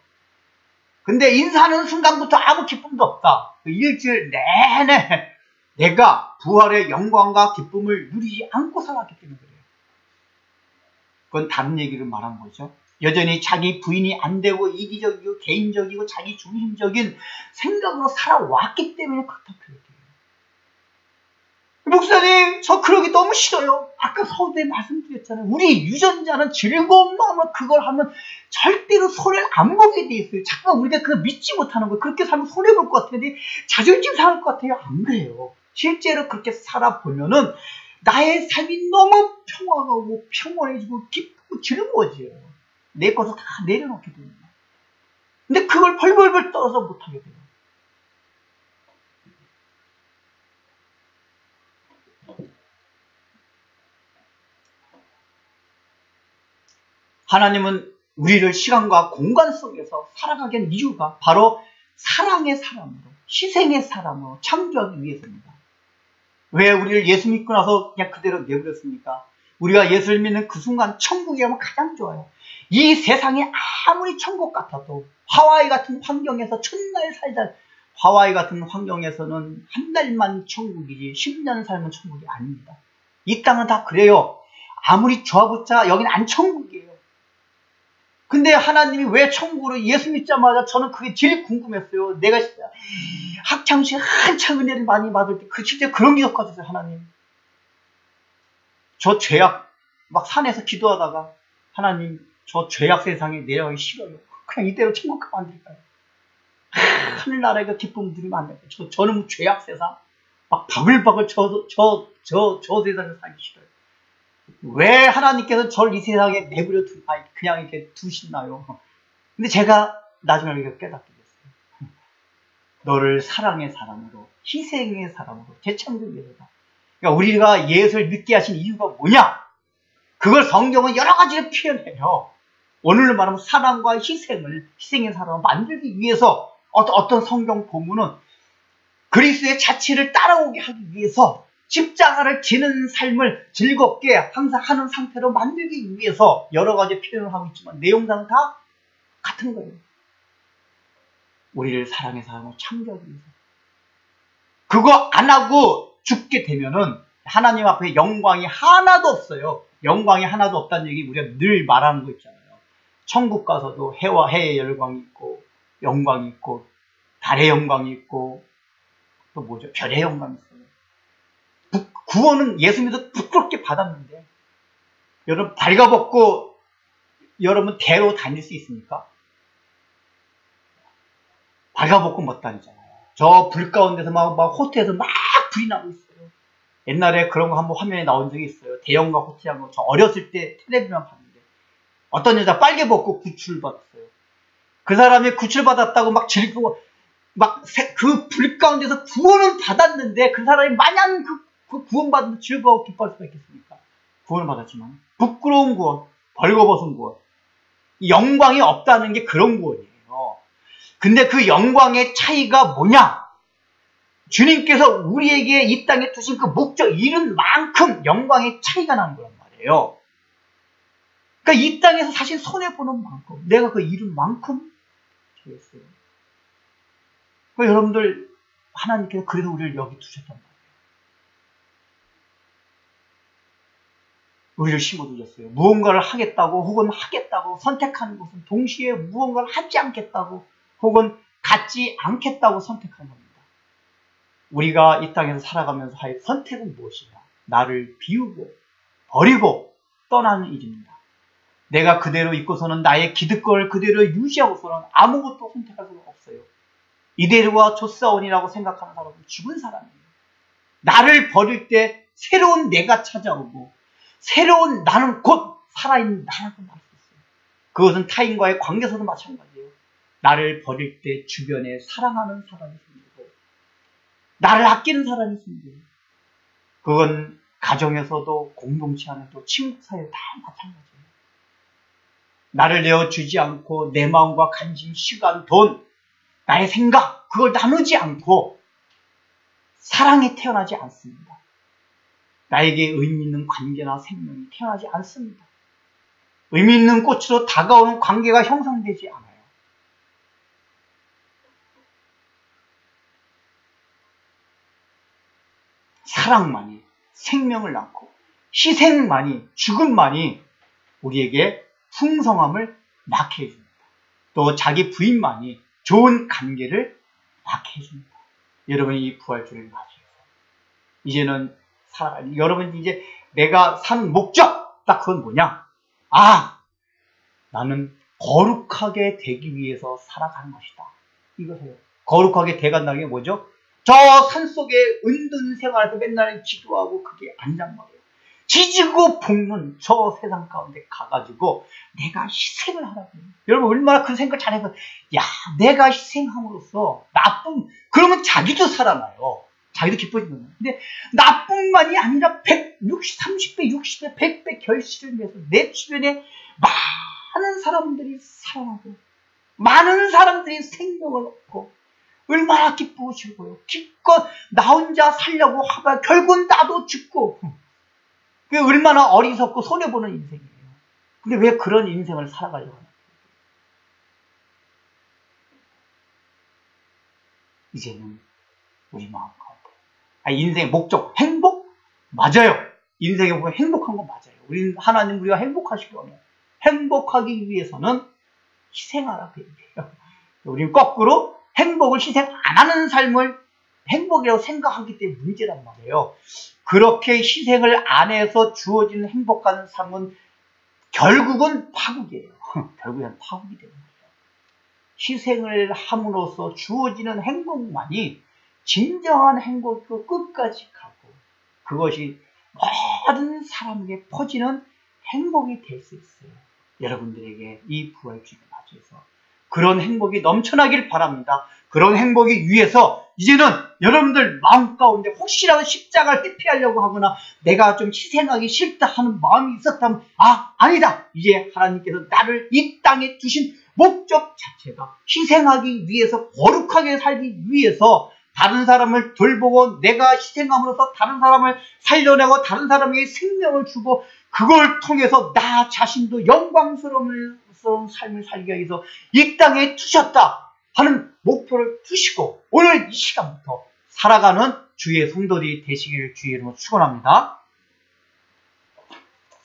근데 인사하는 순간부터 아무 기쁨도 없다. 그 일주일 내내 내가 부활의 영광과 기쁨을 누리지 않고 살았기 때문에 그래요. 그건 다른 얘기를 말한 거죠. 여전히 자기 부인이 안 되고 이기적이고 개인적이고 자기 중심적인 생각으로 살아왔기 때문에 그렇다고 얘기해요. 목사님, 저 그러기 너무 싫어요. 아까 서두에 말씀드렸잖아요. 우리 유전자는 즐거운 마음으로 그걸 하면 절대로 손해를 안 보게 돼 있어요. 잠깐 우리가 그걸 믿지 못하는 거예요. 그렇게 살면 손해볼 것 같은데 자존심 상할 것 같아요. 안 그래요. 실제로 그렇게 살아보면은 나의 삶이 너무 평화가고 평온해지고 기쁘고 즐거워져요. 내 것을 다 내려놓게 됩니다. 근데 그걸 벌벌벌 떨어서 못하게 돼요. 하나님은 우리를 시간과 공간 속에서 살아가게 한 이유가 바로 사랑의 사람으로, 희생의 사람으로 창조하기 위해서입니다. 왜 우리를 예수 믿고 나서 그냥 그대로 내버렸습니까? 우리가 예수를 믿는 그 순간 천국에 가면 가장 좋아요. 이 세상이 아무리 천국 같아도 하와이 같은 환경에서 첫날 살다, 하와이 같은 환경에서는 한 달만 천국이지 10년 살면 천국이 아닙니다. 이 땅은 다 그래요. 아무리 좋아봤자 여기는 안 천국이에요. 근데 하나님이 왜 천국으로 예수 믿자마자 저는 그게 제일 궁금했어요. 내가 학창시절 한참 은혜를 많이 받을 때 진짜 그런 기억 가졌어요. 하나님, 저 죄악 막 산에서 기도하다가 하나님, 저 죄악 세상에 내려가기 싫어요. 그냥 이대로 천국 가면 안 될까요? 하늘나라에 그 기쁨 누리면 안 될까요? 저는 죄악 세상 막 바글바글 저 세상에 살기 싫어요. 왜 하나님께서 저를 이 세상에 내버려 그냥 이렇게 두시나요? 근데 제가 나중에 이렇게 깨닫게 됐어요. 너를 사랑의 사람으로, 희생의 사람으로, 재창조의 위해서다. 그러니까 우리가 예수를 믿게 하신 이유가 뭐냐? 그걸 성경은 여러 가지로 표현해요. 오늘로 말하면 사랑과 희생의 사람을 만들기 위해서 어떤 성경 본문은 그리스도의 자취를 따라오게 하기 위해서 십자가를 지는 삶을 즐겁게 항상 하는 상태로 만들기 위해서 여러 가지 표현을 하고 있지만 내용상은 다 같은 거예요. 우리를 사랑의 사람을 창조하기 위해서. 그거 안 하고 죽게 되면은 하나님 앞에 영광이 하나도 없어요. 영광이 하나도 없다는 얘기 우리가 늘 말하는 거 있잖아요. 천국 가서도 해와 해의 영광이 있고, 영광이 있고, 달의 영광이 있고, 또 뭐죠? 별의 영광이 있어요. 구원은 예수 믿어 부끄럽게 받았는데, 여러분 발가벗고 여러분 대로 다닐 수 있습니까? 발가벗고 못 다니잖아요. 저 불 가운데서 막 호텔에서 막 불이 나고 있어요. 옛날에 그런 거 한번 화면에 나온 적이 있어요. 대형과 호텔한 거. 저 어렸을 때 텔레비전 봤는데 어떤 여자 빨개 벗고 구출받았어요. 그 사람이 구출받았다고 막 즐기고 막 그 불 가운데서 구원은 받았는데 그 사람이 마냥 그 구원받은 즐거워 기뻐할 수가 있겠습니까? 구원을 받았지만 부끄러운 구원, 벌거벗은 구원, 영광이 없다는 게 그런 구원이에요. 근데 그 영광의 차이가 뭐냐? 주님께서 우리에게 이 땅에 두신 그 목적, 이룬 만큼 영광의 차이가 나는 거란 말이에요. 그러니까 이 땅에서 사실 손해보는 만큼, 내가 그 이룬 만큼 주겠어요. 그러니까 여러분들, 하나님께서 그래서 우리를 여기 두셨단 말이에요. 우리를 심어두셨어요. 무언가를 하겠다고 혹은 하겠다고 선택하는 것은 동시에 무언가를 하지 않겠다고 혹은 갖지 않겠다고 선택하는 겁니다. 우리가 이 땅에서 살아가면서 할 선택은 무엇이냐? 나를 비우고 버리고 떠나는 일입니다. 내가 그대로 있고서는 나의 기득권을 그대로 유지하고서는 아무것도 선택할 수가 없어요. 이대로가 좋사온이라고 생각하는 사람은 죽은 사람이에요. 나를 버릴 때 새로운 내가 찾아오고 새로운 나는 곧 살아있는 나라고 말할 수 있어요. 그것은 타인과의 관계에서도 마찬가지예요. 나를 버릴 때 주변에 사랑하는 사람이 생기고 나를 아끼는 사람이 생겨요. 그건 가정에서도 공동체 안에도 친구 사이에 다 마찬가지예요. 나를 내어주지 않고 내 마음과 관심, 시간, 돈, 나의 생각 그걸 나누지 않고 사랑이 태어나지 않습니다. 나에게 의미 있는 관계나 생명이 태어나지 않습니다. 의미 있는 꽃으로 다가오는 관계가 형성되지 않아요. 사랑만이, 생명을 낳고 희생만이, 죽음만이 우리에게 풍성함을 낳게 해줍니다. 또 자기 부인만이 좋은 관계를 낳게 해줍니다. 여러분이 이 부활주를 맞이해서 이제는 여러분 이제 내가 사는 목적 딱 그건 뭐냐? 나는 거룩하게 되기 위해서 살아가는 것이다. 이거예요. 거룩하게 돼간다는 게 뭐죠? 저 산속에 은둔 생활에서 맨날 기도하고 그게 아니란 말이에요. 지지고 볶는 저 세상 가운데 가가지고 내가 희생을 하라고 해요. 여러분 얼마나 그 생각 잘해서 내가 희생함으로써 그러면 자기도 살아나요. 자기도 기뻐지는 거예요. 근데 나뿐만이 아니라 30배, 60배, 100배 결실을 내서 내 주변에 많은 사람들이 살아나고 많은 사람들이 생명을 얻고 얼마나 기쁘시고요. 기껏 나 혼자 살려고 하다 결국은 나도 죽고 그게 얼마나 어리석고 손해보는 인생이에요. 근데 왜 그런 인생을 살아가려고 하나? 이제는 우리 마음 가운데 인생의 목적, 행복? 맞아요. 인생에 보면 행복한 건 맞아요. 하나님 우리가 행복하시려면 행복하기 위해서는 희생하라고 얘기해요. 우리는 거꾸로 행복을 희생 안 하는 삶을 행복이라고 생각하기 때문에 문제란 말이에요. 그렇게 희생을 안 해서 주어지는 행복한 삶은 결국은 파국이에요. 결국엔 파국이 되는 거예요. 희생을 함으로써 주어지는 행복만이 진정한 행복으로 끝까지 가고 그것이 모든 사람에게 퍼지는 행복이 될 수 있어요. 여러분들에게 이 부활주일을 맞이해서 그런 행복이 넘쳐나길 바랍니다. 그런 행복이 위해서 이제는 여러분들 마음 가운데 혹시라도 십자가를 회피하려고 하거나 내가 좀 희생하기 싫다 하는 마음이 있었다면 아니다. 이제 하나님께서 나를 이 땅에 두신 목적 자체가 희생하기 위해서 거룩하게 살기 위해서 다른 사람을 돌보고 내가 희생함으로써 다른 사람을 살려내고 다른 사람에게 생명을 주고 그걸 통해서 나 자신도 영광스러운 삶을 살기 위해서 이 땅에 두셨다 하는 목표를 두시고 오늘 이 시간부터 살아가는 주의 성도들이 되시기를 주의 이름으로 축원합니다.